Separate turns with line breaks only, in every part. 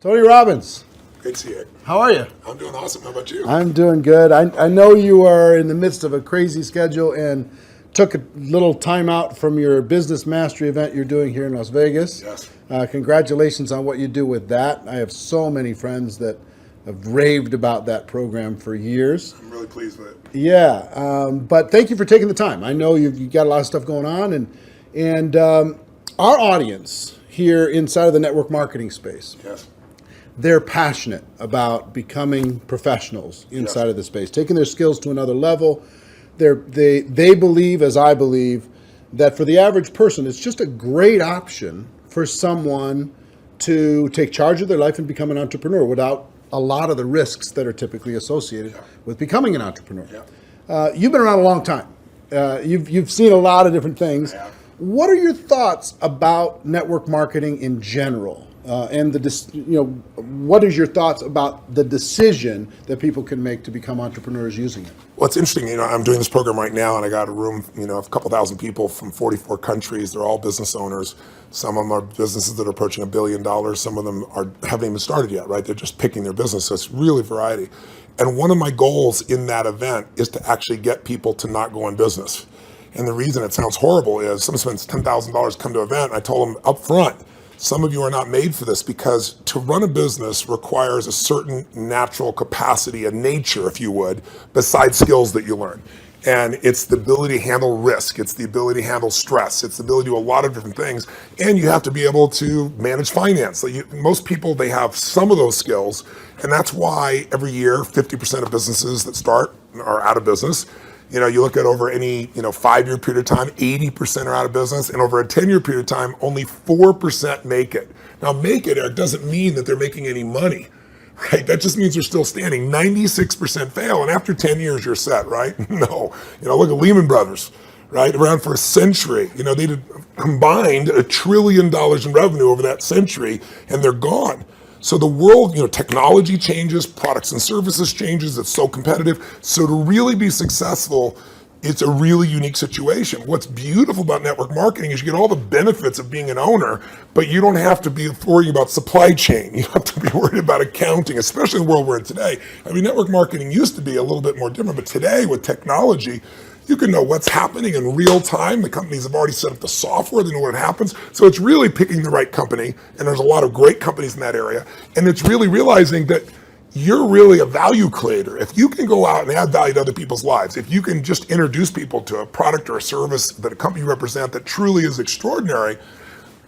Tony Robbins,
Great to see you.
how are you?
I'm doing awesome. How about you?
I'm doing good. I know you are in the midst of a crazy schedule and took a little time out from your business mastery event you're doing here in Las Vegas.
Yes.
Congratulations on what you do with that. I have so many friends that have raved about that program for years.
I'm really pleased with it.
Yeah, but thank you for taking the time. I know you've got a lot of stuff going on, and our audience here inside of the network marketing space,
Yes.
they're passionate about becoming professionals inside
Yes.
of the space, taking their skills to another level. They believe, as I believe, that for the average person, it's just a great option for someone to take charge of their life and become an entrepreneur without a lot of the risks that are typically associated with becoming an entrepreneur. You've been around a long time. You've seen a lot of different things.
I have.
What are your thoughts about network marketing in general? And what is your thoughts about the decision that people can make to become entrepreneurs using it?
Well, it's interesting. I'm doing this program right now, and I got a room, of a couple thousand people from 44 countries. They're all business owners. Some of them are businesses that are approaching $1 billion. Some of them haven't even started yet, right? They're just picking their business. So it's really variety. And one of my goals in that event is to actually get people to not go in business. And the reason it sounds horrible is someone spends $10,000 to come to an event. And I told them up front, some of you are not made for this because to run a business requires a certain natural capacity, a nature, if you would, besides skills that you learn. And it's the ability to handle risk. It's the ability to handle stress. It's the ability to do a lot of different things. And you have to be able to manage finance. Most people, they have some of those skills. And that's why every year, 50% of businesses that start are out of business. You look at over any 5-year period of time, 80% are out of business, and over a 10-year period of time, only 4% make it. Now, make it doesn't mean that they're making any money, right? That just means they're still standing. 96% fail, and after 10 years, you're set, right? No. Look at Lehman Brothers, right? Around for a century. They did combined $1 trillion in revenue over that century, and they're gone. So the world, technology changes, products and services changes, it's so competitive. So to really be successful, it's a really unique situation. What's beautiful about network marketing is you get all the benefits of being an owner, but you don't have to be worrying about supply chain. You don't have to be worried about accounting, especially in the world we're in today. Network marketing used to be a little bit more different, but today with technology, you can know what's happening in real time. The companies have already set up the software, they know what happens. So it's really picking the right company, and there's a lot of great companies in that area. And it's really realizing that you're really a value creator. If you can go out and add value to other people's lives, if you can just introduce people to a product or a service that a company you represent that truly is extraordinary,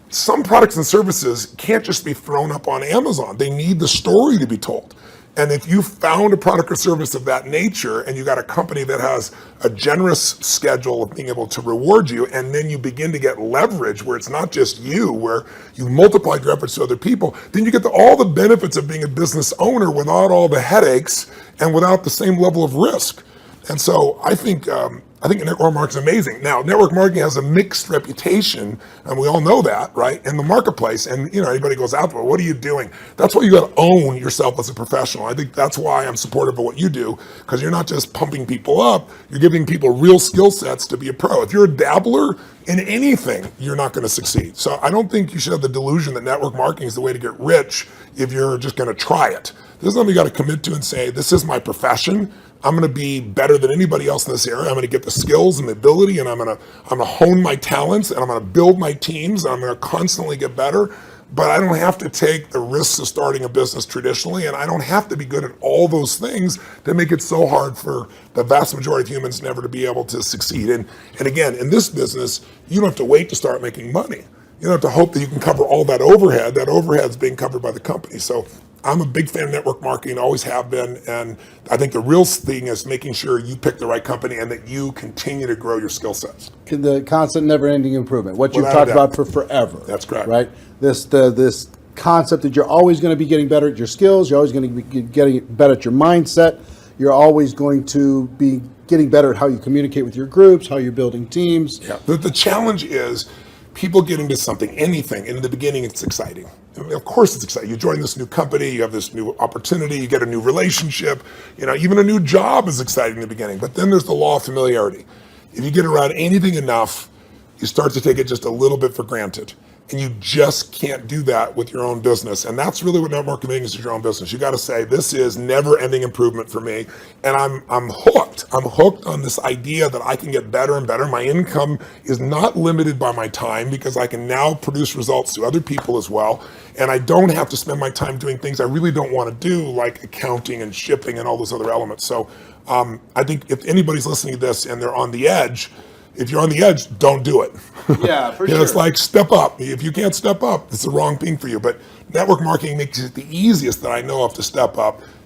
some products and services can't just be thrown up on Amazon. They need the story to be told. And if you found a product or service of that nature and you got a company that has a generous schedule of being able to reward you, and then you begin to get leverage where it's not just you, where you multiplied your efforts to other people, then you get all the benefits of being a business owner without all the headaches and without the same level of risk. And so I think network marketing is amazing. Now, network marketing has a mixed reputation, and we all know that, right, in the marketplace. And anybody goes out there, what are you doing? That's why you got to own yourself as a professional. I think that's why I'm supportive of what you do, because you're not just pumping people up, you're giving people real skill sets to be a pro. If you're a dabbler in anything, you're not going to succeed. So I don't think you should have the delusion that network marketing is the way to get rich if you're just going to try it. This is something you got to commit to and say, this is my profession. I'm going to be better than anybody else in this area. I'm going to get the skills and the ability, and I'm going to hone my talents, and I'm going to build my teams, and I'm going to constantly get better. But I don't have to take the risks of starting a business traditionally, and I don't have to be good at all those things that make it so hard for the vast majority of humans never to be able to succeed. And again, in this business, you don't have to wait to start making money. You don't have to hope that you can cover all that overhead. That overhead's being covered by the company. So I'm a big fan of network marketing, always have been, and I think the real thing is making sure you pick the right company and that you continue to grow your skill sets.
The constant, never-ending improvement. What you've
Without a
talked
doubt.
about for forever.
That's correct.
Right? This concept that you're always going to be getting better at your skills. You're always going to be getting better at your mindset. You're always going to be getting better at how you communicate with your groups, how you're building teams.
Yeah. The challenge is people get into something, anything, and in the beginning it's exciting. I mean, of course it's exciting. You join this new company, you have this new opportunity, you get a new relationship, even a new job is exciting in the beginning. But then there's the law of familiarity. If you get around anything enough, you start to take it just a little bit for granted. And you just can't do that with your own business. And that's really what network marketing is, your own business. You got to say, this is never ending improvement for me. And I'm hooked. I'm hooked on this idea that I can get better and better. My income is not limited by my time because I can now produce results to other people as well. And I don't have to spend my time doing things I really don't want to do, like accounting and shipping and all those other elements. So I think if anybody's listening to this and they're on the edge, if you're on the edge, don't do it.
Yeah, for sure.
It's like, step up. If you can't step up, it's the wrong thing for you. But network marketing makes it the easiest that I know of to step up.